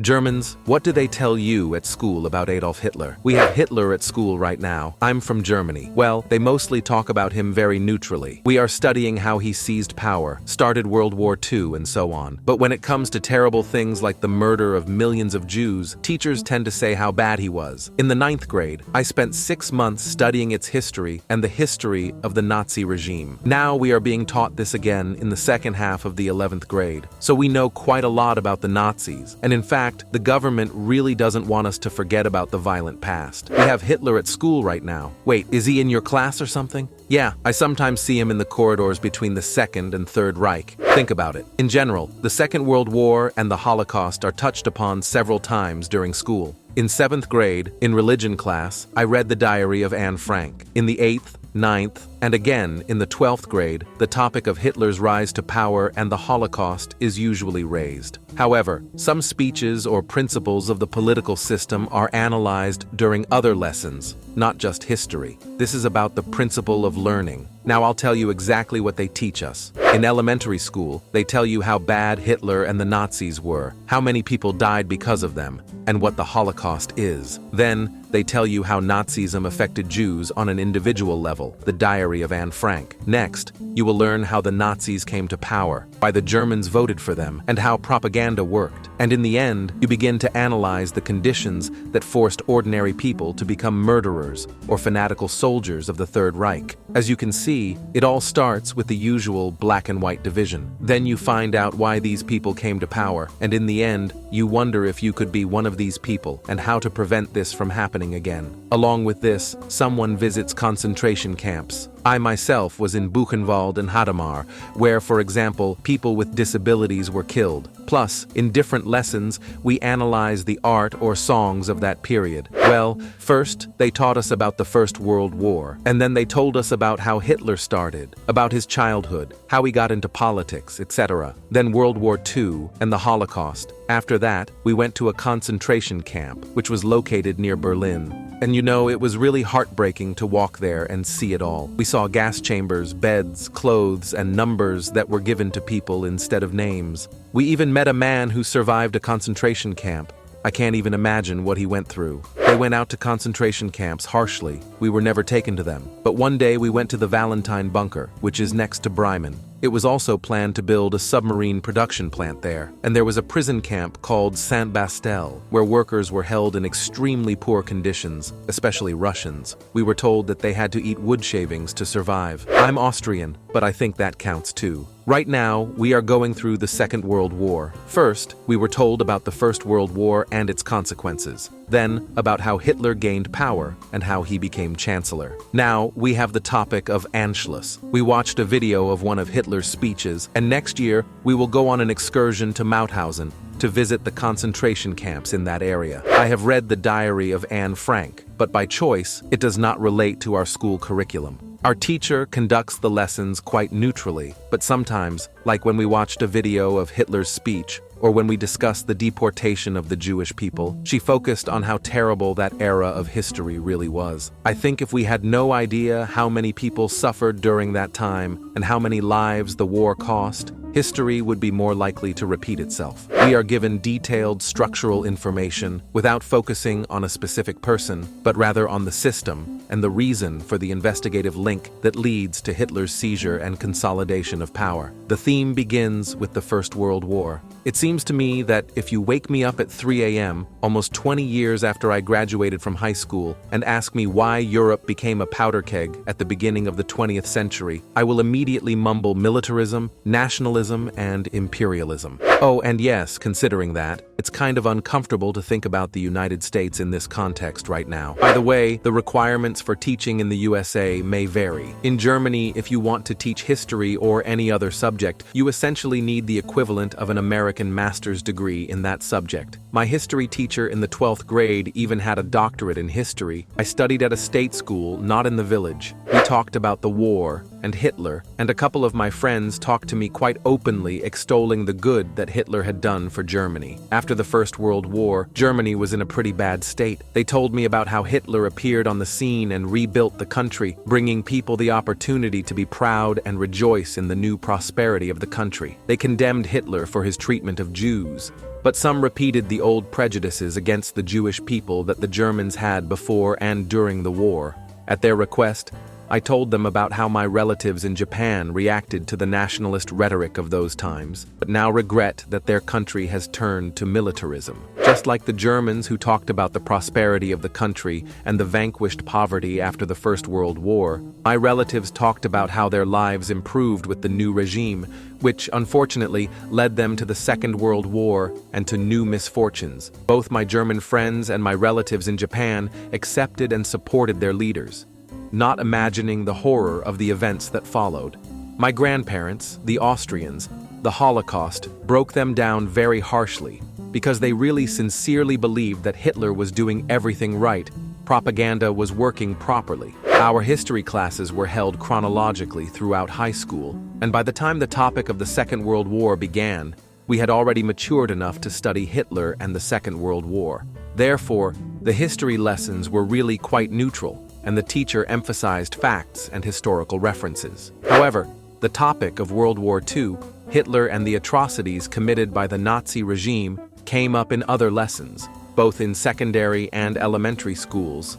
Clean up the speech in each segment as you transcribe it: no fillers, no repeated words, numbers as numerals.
Germans, what do they tell you at school about Adolf Hitler? We have Hitler at school right now. I'm from Germany. Well, they mostly talk about him very neutrally. We are studying how he seized power, started World War II, and so on. But when it comes to terrible things like the murder of millions of Jews, teachers tend to say how bad he was. In the 9th grade, I spent 6 months studying its history and the history of the Nazi regime. Now we are being taught this again in the second half of the 11th grade. So we know quite a lot about the Nazis, and in fact, the government really doesn't want us to forget about the violent past. We have Hitler at school right now. Wait, is he in your class or something? Yeah, I sometimes see him in the corridors between the Second and Third Reich. Think about it. In general, the Second World War and the Holocaust are touched upon several times during school. In 7th grade, in religion class, I read the diary of Anne Frank. In the 8th, 9th, and again in the 12th grade, the topic of Hitler's rise to power and the Holocaust is usually raised. However, some speeches or principles of the political system are analyzed during other lessons, not just history. This is about the principle of learning. Now I'll tell you exactly what they teach us. In elementary school, they tell you how bad Hitler and the Nazis were, how many people died because of them, and what the Holocaust is. Then, they tell you how Nazism affected Jews on an individual level, the diary of Anne Frank. Next, you will learn how the Nazis came to power, why the Germans voted for them, and how propaganda worked. And in the end, you begin to analyze the conditions that forced ordinary people to become murderers or fanatical soldiers of the Third Reich. As you can see, it all starts with the usual black and white division. Then you find out why these people came to power, and in the end, you wonder if you could be one of these people and how to prevent this from happening again. Along with this, someone visits concentration camps. I myself was in Buchenwald and Hadamar, where, for example, people with disabilities were killed. Plus, in different lessons, we analyze the art or songs of that period. Well, first, they taught us about the First World War, and then they told us about how Hitler started, about his childhood, how he got into politics, etc. Then World War II and the Holocaust. After that, we went to a concentration camp, which was located near Berlin. And you know, it was really heartbreaking to walk there and see it all. We saw gas chambers, beds, clothes, and numbers that were given to people instead of names. We even met a man who survived a concentration camp. I can't even imagine what he went through. They went out to concentration camps harshly. We were never taken to them. But one day we went to the Valentine bunker, which is next to Bremen. It was also planned to build a submarine production plant there. And there was a prison camp called Saint-Bastel, where workers were held in extremely poor conditions, especially Russians. We were told that they had to eat wood shavings to survive. I'm Austrian, but I think that counts too. Right now, we are going through the Second World War. First, we were told about the First World War and its consequences. Then, about how Hitler gained power and how he became chancellor. Now, we have the topic of Anschluss. We watched a video of one of Hitler's speeches, and next year, we will go on an excursion to Mauthausen to visit the concentration camps in that area. I have read the diary of Anne Frank, but by choice, it does not relate to our school curriculum. Our teacher conducts the lessons quite neutrally, but sometimes, like when we watched a video of Hitler's speech, or when we discussed the deportation of the Jewish people, she focused on how terrible that era of history really was. I think if we had no idea how many people suffered during that time and how many lives the war cost, history would be more likely to repeat itself. We are given detailed structural information without focusing on a specific person, but rather on the system and the reason for the investigative link that leads to Hitler's seizure and consolidation of power. The theme begins with the First World War. It seems to me that if you wake me up at 3 a.m., almost 20 years after I graduated from high school, and ask me why Europe became a powder keg at the beginning of the 20th century, I will immediately mumble militarism, nationalism, and imperialism. Oh, and yes, considering that, it's kind of uncomfortable to think about the United States in this context right now. By the way, the requirements for teaching in the USA may vary. In Germany, if you want to teach history or any other subject, you essentially need the equivalent of an American master's degree in that subject. My history teacher in the 12th grade even had a doctorate in history. I studied at a state school, not in the village. We talked about the war and Hitler, and a couple of my friends talked to me quite openly, extolling the good that Hitler had done for Germany. After the First World War, Germany was in a pretty bad state. They told me about how Hitler appeared on the scene and rebuilt the country, bringing people the opportunity to be proud and rejoice in the new prosperity of the country. They condemned Hitler for his treatment of Jews. But some repeated the old prejudices against the Jewish people that the Germans had before and during the war. At their request, I told them about how my relatives in Japan reacted to the nationalist rhetoric of those times, but now regret that their country has turned to militarism. Just like the Germans who talked about the prosperity of the country and the vanquished poverty after the First World War, my relatives talked about how their lives improved with the new regime, which unfortunately led them to the Second World War and to new misfortunes. Both my German friends and my relatives in Japan accepted and supported their leaders, not imagining the horror of the events that followed. My grandparents, the Austrians, the Holocaust broke them down very harshly because they really sincerely believed that Hitler was doing everything right, propaganda was working properly. Our history classes were held chronologically throughout high school, and by the time the topic of the Second World War began, we had already matured enough to study Hitler and the Second World War. Therefore, the history lessons were really quite neutral, and the teacher emphasized facts and historical references. However, the topic of World War II, Hitler and the atrocities committed by the Nazi regime, came up in other lessons, both in secondary and elementary schools.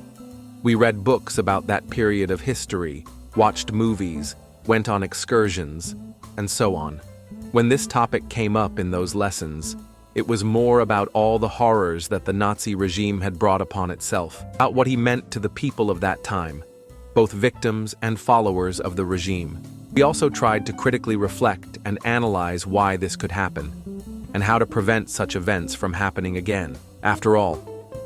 We read books about that period of history, watched movies, went on excursions, and so on. When this topic came up in those lessons, it was more about all the horrors that the Nazi regime had brought upon itself, about what he meant to the people of that time, both victims and followers of the regime. We also tried to critically reflect and analyze why this could happen, and how to prevent such events from happening again. After all,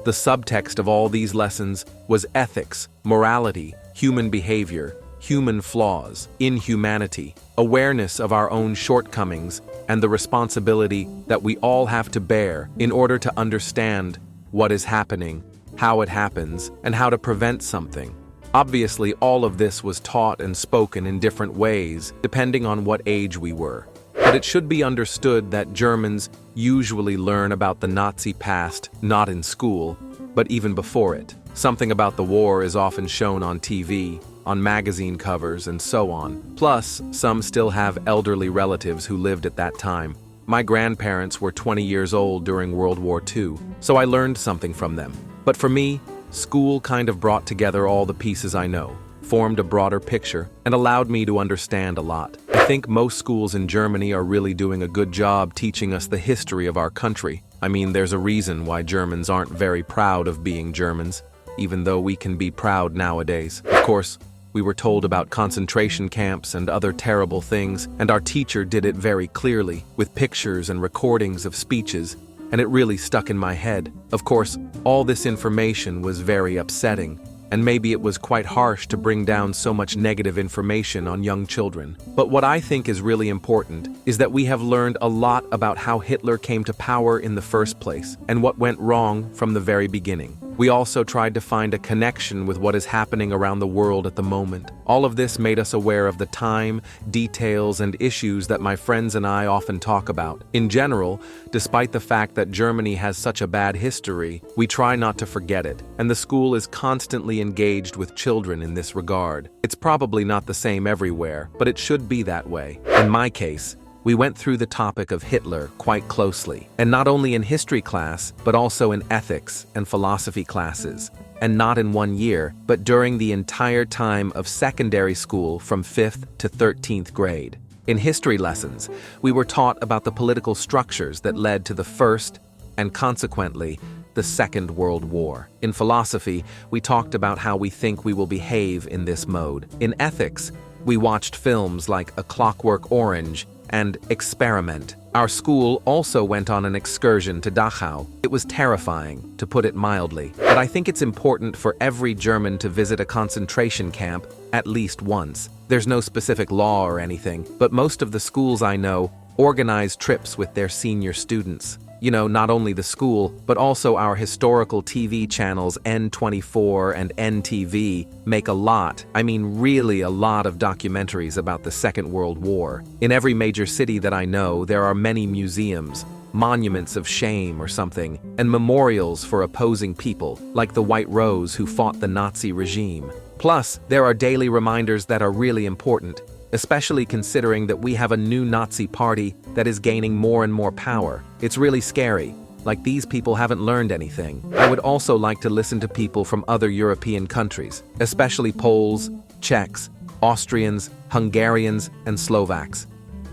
the subtext of all these lessons was ethics, morality, human behavior, human flaws, inhumanity, awareness of our own shortcomings, and the responsibility that we all have to bear in order to understand what is happening, how it happens, and how to prevent something. Obviously, all of this was taught and spoken in different ways, depending on what age we were. But it should be understood that Germans usually learn about the Nazi past not in school, but even before it. Something about the war is often shown on TV, on magazine covers, and so on. Plus, some still have elderly relatives who lived at that time. My grandparents were 20 years old during World War II, so I learned something from them. But for me, school kind of brought together all the pieces I know, formed a broader picture, and allowed me to understand a lot. I think most schools in Germany are really doing a good job teaching us the history of our country. I mean, there's a reason why Germans aren't very proud of being Germans, even though we can be proud nowadays. Of course, we were told about concentration camps and other terrible things, and our teacher did it very clearly, with pictures and recordings of speeches, and it really stuck in my head. Of course, all this information was very upsetting, and maybe it was quite harsh to bring down so much negative information on young children. But what I think is really important is that we have learned a lot about how Hitler came to power in the first place, and what went wrong from the very beginning. We also tried to find a connection with what is happening around the world at the moment. All of this made us aware of the time, details, and issues that my friends and I often talk about. In general, despite the fact that Germany has such a bad history, we try not to forget it, and the school is constantly engaged with children in this regard. It's probably not the same everywhere, but it should be that way. In my case, we went through the topic of Hitler quite closely, and not only in history class, but also in ethics and philosophy classes, and not in 1 year, but during the entire time of secondary school from 5th to 13th grade. In history lessons, we were taught about the political structures that led to the First, and consequently, the Second World War. In philosophy, we talked about how we think we will behave in this mode. In ethics, we watched films like A Clockwork Orange and Experiment. Our school also went on an excursion to Dachau. It was terrifying, to put it mildly, but I think it's important for every German to visit a concentration camp at least once. There's no specific law or anything, but most of the schools I know organize trips with their senior students. You know, not only the school, but also our historical TV channels N24 and NTV make really a lot of documentaries about the Second World War. In every major city that I know, there are many museums, monuments of shame or something, and memorials for opposing people, like the White Rose who fought the Nazi regime. Plus, there are daily reminders that are really important, especially considering that we have a new Nazi party that is gaining more and more power. It's really scary. Like these people haven't learned anything. I would also like to listen to people from other European countries, especially Poles, Czechs, Austrians, Hungarians, and Slovaks.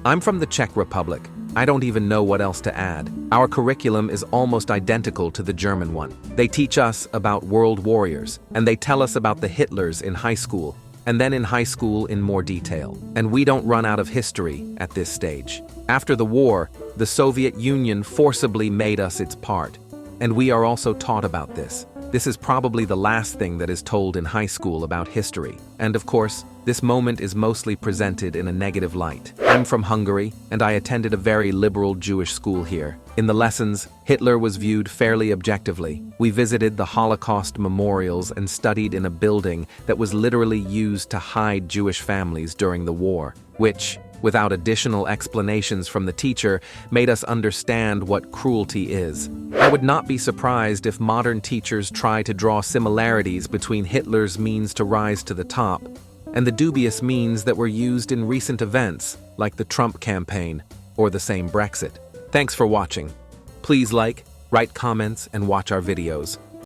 I'm from the Czech Republic. I don't even know what else to add. Our curriculum is almost identical to the German one. They teach us about world warriors, and they tell us about the Hitlers in high school, and then in high school in more detail. And we don't run out of history at this stage. After the war, the Soviet Union forcibly made us its part, and we are also taught about this. This is probably the last thing that is told in high school about history. And of course, this moment is mostly presented in a negative light. I'm from Hungary, and I attended a very liberal Jewish school here. In the lessons, Hitler was viewed fairly objectively. We visited the Holocaust memorials and studied in a building that was literally used to hide Jewish families during the war, which, without additional explanations from the teacher, made us understand what cruelty is. I would not be surprised if modern teachers try to draw similarities between Hitler's means to rise to the top and the dubious means that were used in recent events, like the Trump campaign or the same Brexit. Thanks for watching. Please like, write comments, and watch our videos.